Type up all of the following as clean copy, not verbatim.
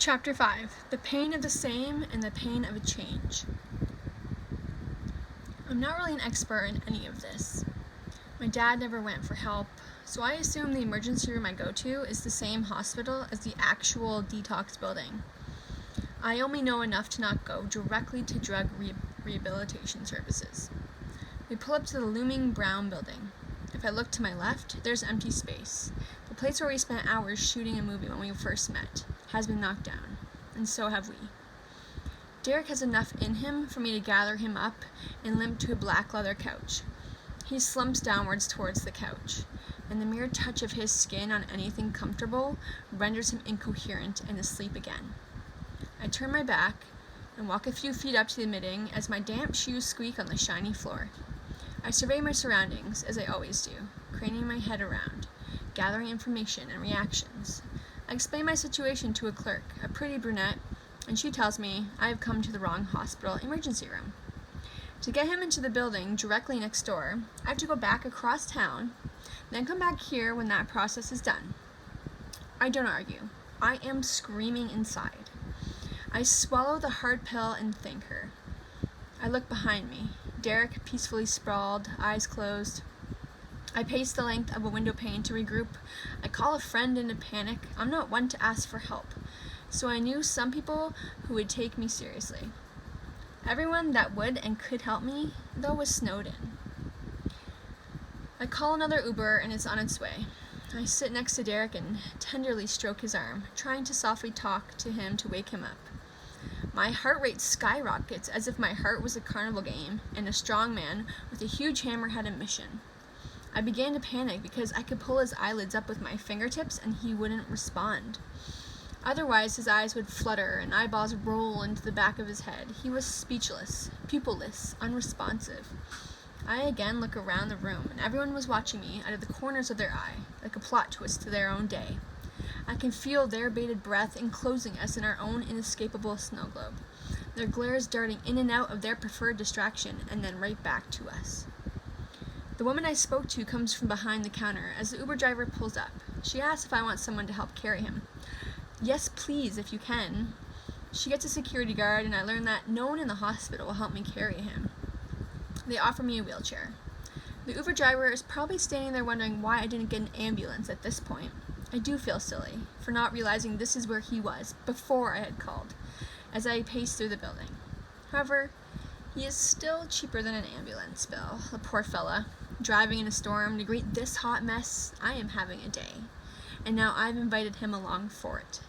Chapter 5. The Pain of the Same and the Pain of a Change. I'm not really an expert in any of this. My dad never went for help, so I assume the emergency room I go to is the same hospital as the actual detox building. I only know enough to not go directly to drug rehabilitation services. We pull up to the looming brown building. If I look to my left, there's empty space. The place where we spent hours shooting a movie when we first met has been knocked down, and so have we. Derek has enough in him for me to gather him up and limp to a black leather couch. He slumps downwards towards the couch, and the mere touch of his skin on anything comfortable renders him incoherent and asleep again. I turn my back and walk a few feet up to the emitting as my damp shoes squeak on the shiny floor. I survey my surroundings, as I always do, craning my head around, gathering information and reactions. I explain my situation to a clerk, a pretty brunette, and she tells me I have come to the wrong hospital emergency room. To get him into the building directly next door, I have to go back across town, then come back here when that process is done. I don't argue. I am screaming inside. I swallow the hard pill and thank her. I look behind me. Derek peacefully sprawled, eyes closed. I pace the length of a window pane to regroup. I call a friend in a panic. I'm not one to ask for help, so I knew some people who would take me seriously. Everyone that would and could help me, though, was snowed in. I call another Uber and it's on its way. I sit next to Derek and tenderly stroke his arm, trying to softly talk to him to wake him up. My heart rate skyrockets as if my heart was a carnival game and a strong man with a huge hammer had a mission. I began to panic because I could pull his eyelids up with my fingertips and he wouldn't respond. Otherwise, his eyes would flutter and eyeballs roll into the back of his head. He was speechless, pupilless, unresponsive. I again look around the room, and everyone was watching me out of the corners of their eye, like a plot twist to their own day. I can feel their bated breath enclosing us in our own inescapable snow globe, their glares darting in and out of their preferred distraction and then right back to us. The woman I spoke to comes from behind the counter as the Uber driver pulls up. She asks if I want someone to help carry him. Yes, please, if you can. She gets a security guard, and I learn that no one in the hospital will help me carry him. They offer me a wheelchair. The Uber driver is probably standing there wondering why I didn't get an ambulance at this point. I do feel silly for not realizing this is where he was before I had called, as I pace through the building. However, he is still cheaper than an ambulance bill, the poor fella. Driving in a storm to greet this hot mess, I am having a day. And now I've invited him along for it.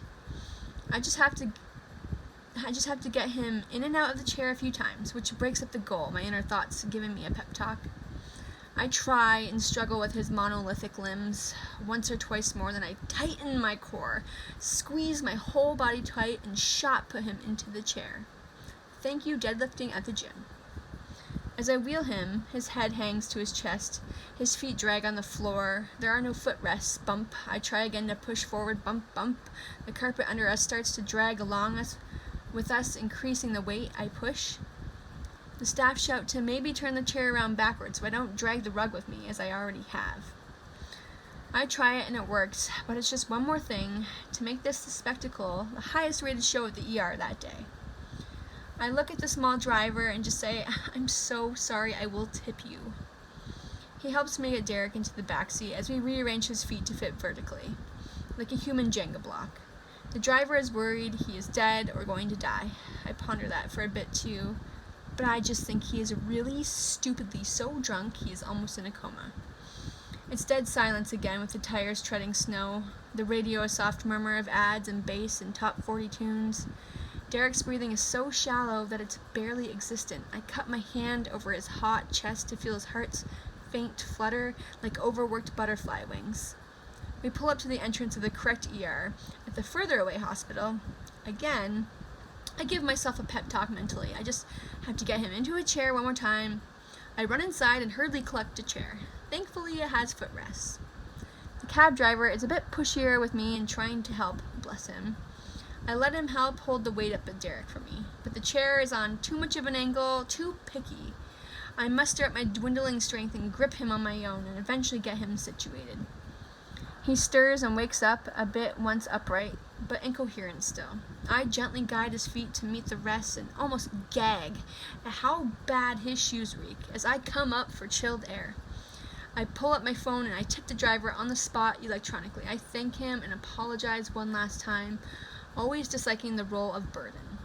I just have to get him in and out of the chair a few times, which breaks up the goal, my inner thoughts giving me a pep talk. I try and struggle with his monolithic limbs. Once or twice more, then I tighten my core, squeeze my whole body tight, and put him into the chair. Thank you, deadlifting at the gym. As I wheel him, his head hangs to his chest, his feet drag on the floor, there are no footrests, bump. I try again to push forward, bump, bump. The carpet under us starts to drag along us, with us increasing the weight. I push. The staff shout to maybe turn the chair around backwards so I don't drag the rug with me, as I already have. I try it and it works, but it's just one more thing to make this the spectacle, the highest rated show at the ER that day. I look at the small driver and just say, I'm so sorry, I will tip you. He helps me get Derek into the backseat as we rearrange his feet to fit vertically, like a human Jenga block. The driver is worried he is dead or going to die. I ponder that for a bit too, but I just think he is really stupidly so drunk he is almost in a coma. It's dead silence again with the tires treading snow, the radio a soft murmur of ads and bass and top 40 tunes. Derek's breathing is so shallow that it's barely existent. I cut my hand over his hot chest to feel his heart's faint flutter like overworked butterfly wings. We pull up to the entrance of the correct ER. At the further away hospital, again, I give myself a pep talk mentally. I just have to get him into a chair one more time. I run inside and hurriedly collect a chair. Thankfully, it has footrests. The cab driver is a bit pushier with me and trying to help, bless him. I let him help hold the weight up of Derek for me, but the chair is on too much of an angle, too picky. I muster up my dwindling strength and grip him on my own and eventually get him situated. He stirs and wakes up a bit once upright, but incoherent still. I gently guide his feet to meet the rest and almost gag at how bad his shoes reek as I come up for chilled air. I pull up my phone and I tip the driver on the spot electronically. I thank him and apologize one last time, always disliking the role of burden.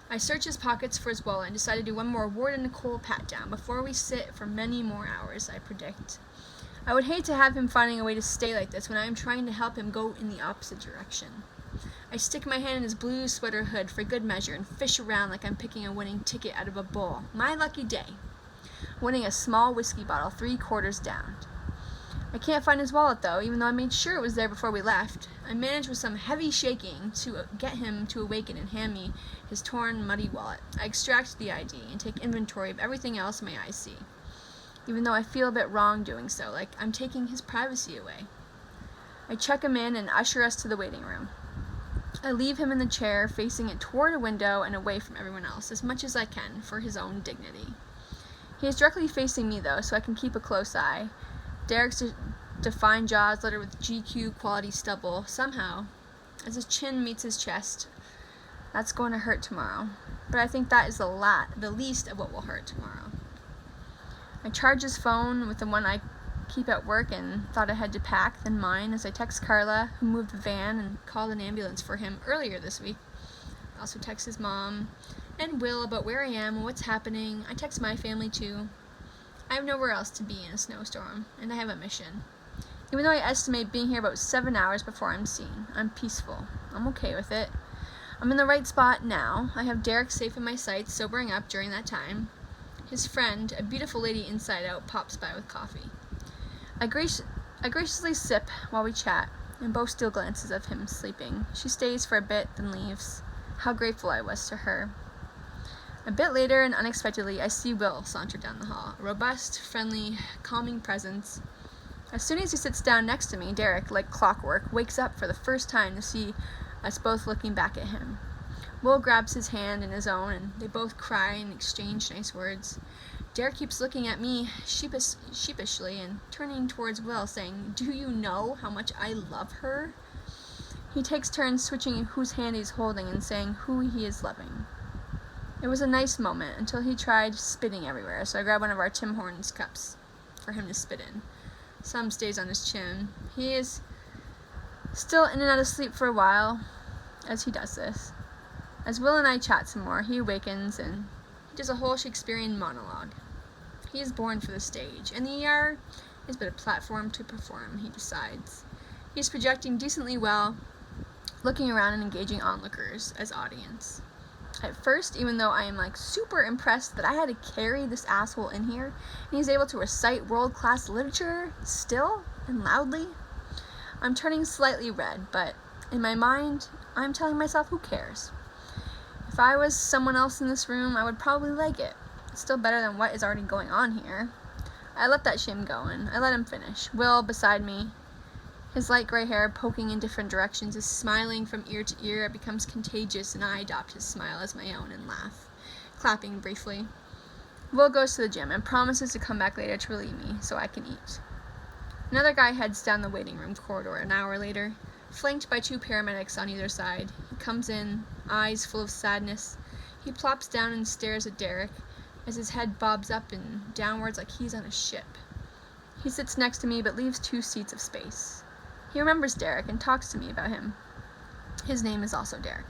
I search his pockets for his wallet and decide to do one more Ward and Nicole pat-down before we sit for many more hours, I predict. I would hate to have him finding a way to stay like this when I am trying to help him go in the opposite direction. I stick my hand in his blue sweater hood for good measure and fish around like I'm picking a winning ticket out of a bowl. My lucky day. Winning a small whiskey bottle 3/4 down. I can't find his wallet though, even though I made sure it was there before we left. I managed with some heavy shaking to get him to awaken and hand me his torn, muddy wallet. I extract the ID and take inventory of everything else my eyes see, even though I feel a bit wrong doing so, like I'm taking his privacy away. I check him in and usher us to the waiting room. I leave him in the chair, facing it toward a window and away from everyone else, as much as I can for his own dignity. He is directly facing me though, so I can keep a close eye. Derek's defined jaws littered with GQ quality stubble, somehow, as his chin meets his chest. That's going to hurt tomorrow, but I think that is the least of what will hurt tomorrow. I charge his phone with the one I keep at work and thought I had to pack than mine as I text Carla, who moved the van and called an ambulance for him earlier this week. I also text his mom and Will about where I am and what's happening. I text my family too. I have nowhere else to be in a snowstorm, and I have a mission. Even though I estimate being here about 7 hours before I'm seen, I'm peaceful. I'm okay with it. I'm in the right spot now. I have Derek safe in my sights, sobering up during that time. His friend, a beautiful lady inside out, pops by with coffee. I graciously sip while we chat, and both steal glances of him sleeping. She stays for a bit, then leaves. How grateful I was to her. A bit later, and unexpectedly, I see Will saunter down the hall, a robust, friendly, calming presence. As soon as he sits down next to me, Derek, like clockwork, wakes up for the first time to see us both looking back at him. Will grabs his hand in his own, and they both cry and exchange nice words. Derek keeps looking at me sheepishly and turning towards Will, saying, "Do you know how much I love her?" He takes turns switching whose hand he's holding and saying who he is loving. It was a nice moment until he tried spitting everywhere, so I grabbed one of our Tim Hortons cups for him to spit in. Some stays on his chin. He is still in and out of sleep for a while as he does this. As Will and I chat some more, he awakens and he does a whole Shakespearean monologue. He is born for the stage, and the ER is but a platform to perform, he decides. He is projecting decently well, looking around and engaging onlookers as audience. At first, even though I am super impressed that I had to carry this asshole in here, and he's able to recite world-class literature still and loudly, I'm turning slightly red, but in my mind, I'm telling myself, who cares? If I was someone else in this room, I would probably like it. It's still better than what is already going on here. I let that shame go, and I let him finish. Will, beside me, his light gray hair poking in different directions, is smiling from ear to ear. It becomes contagious, and I adopt his smile as my own and laugh, clapping briefly. Will goes to the gym and promises to come back later to relieve me so I can eat. Another guy heads down the waiting room corridor an hour later, flanked by 2 paramedics on either side. He comes in, eyes full of sadness. He plops down and stares at Derek as his head bobs up and downwards like he's on a ship. He sits next to me but leaves 2 seats of space. He remembers Derek and talks to me about him. His name is also Derek.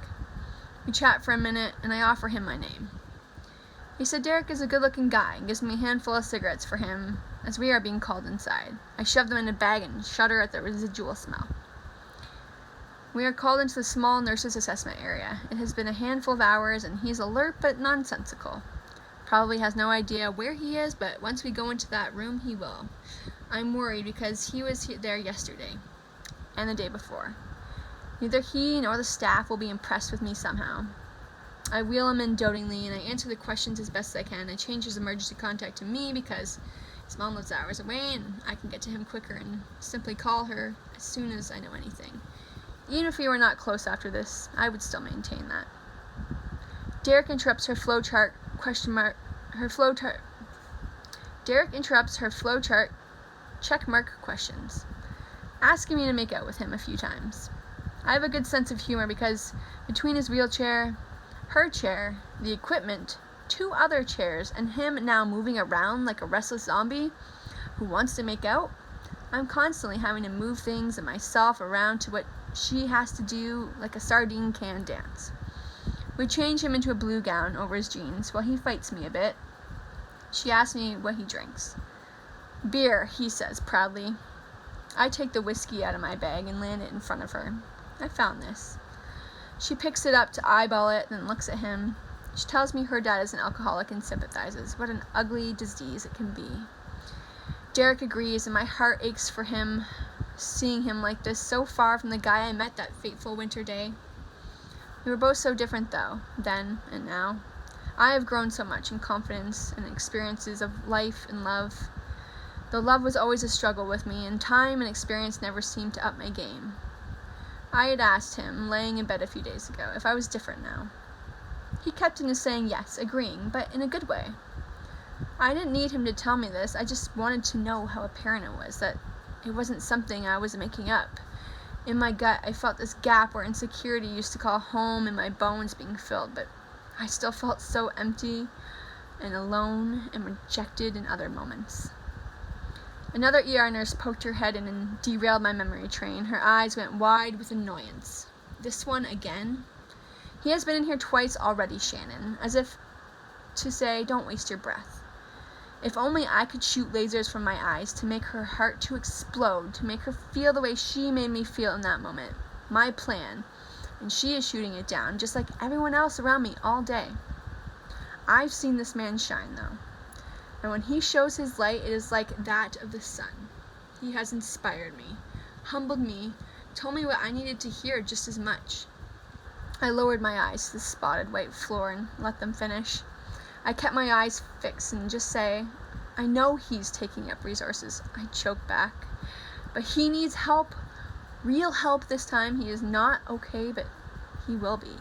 We chat for a minute, and I offer him my name. He said Derek is a good-looking guy and gives me a handful of cigarettes for him as we are being called inside. I shove them in a bag and shudder at the residual smell. We are called into the small nurse's assessment area. It has been a handful of hours, and he's alert but nonsensical. Probably has no idea where he is, but once we go into that room, he will. I'm worried because he was there yesterday and the day before. Neither he nor the staff will be impressed with me somehow. I wheel him in dotingly, and I answer the questions as best I can. I change his emergency contact to me because his mom lives hours away, and I can get to him quicker and simply call her as soon as I know anything. Even if we were not close after this, I would still maintain that. Derek interrupts her flowchart checkmark questions. asking me to make out with him a few times. I have a good sense of humor because between his wheelchair, her chair, the equipment, 2 other chairs, and him now moving around like a restless zombie who wants to make out, I'm constantly having to move things and myself around to what she has to do like a sardine can dance. We change him into a blue gown over his jeans while he fights me a bit. She asks me what he drinks. Beer, he says proudly. I take the whiskey out of my bag and land it in front of her. I found this. She picks it up to eyeball it, then looks at him. She tells me her dad is an alcoholic and sympathizes. What an ugly disease it can be. Derek agrees, and my heart aches for him, seeing him like this, so far from the guy I met that fateful winter day. We were both so different, though, then and now. I have grown so much in confidence and experiences of life and love. Though love was always a struggle with me, and time and experience never seemed to up my game. I had asked him, laying in bed a few days ago, if I was different now. He kept into saying yes, agreeing, but in a good way. I didn't need him to tell me this, I just wanted to know how apparent it was, that it wasn't something I was making up. In my gut, I felt this gap where insecurity used to call home and my bones being filled, but I still felt so empty and alone and rejected in other moments. Another ER nurse poked her head in and derailed my memory train. Her eyes went wide with annoyance. This one again? He has been in here twice already, Shannon, as if to say, don't waste your breath. If only I could shoot lasers from my eyes to make her heart to explode, to make her feel the way she made me feel in that moment. My plan. And she is shooting it down, just like everyone else around me all day. I've seen this man shine, though. And when he shows his light, it is like that of the sun. He has inspired me, humbled me, told me what I needed to hear just as much. I lowered my eyes to the spotted white floor and let them finish. I kept my eyes fixed and just say, I know he's taking up resources. I choke back. But he needs help. Real help this time. He is not okay, but he will be.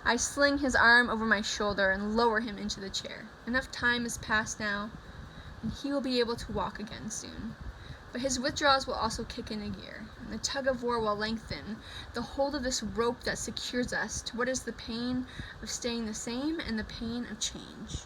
I sling his arm over my shoulder and lower him into the chair. Enough time has passed now, and he will be able to walk again soon. But his withdrawals will also kick in a gear, and the tug-of-war will lengthen, the hold of this rope that secures us to what is the pain of staying the same and the pain of change.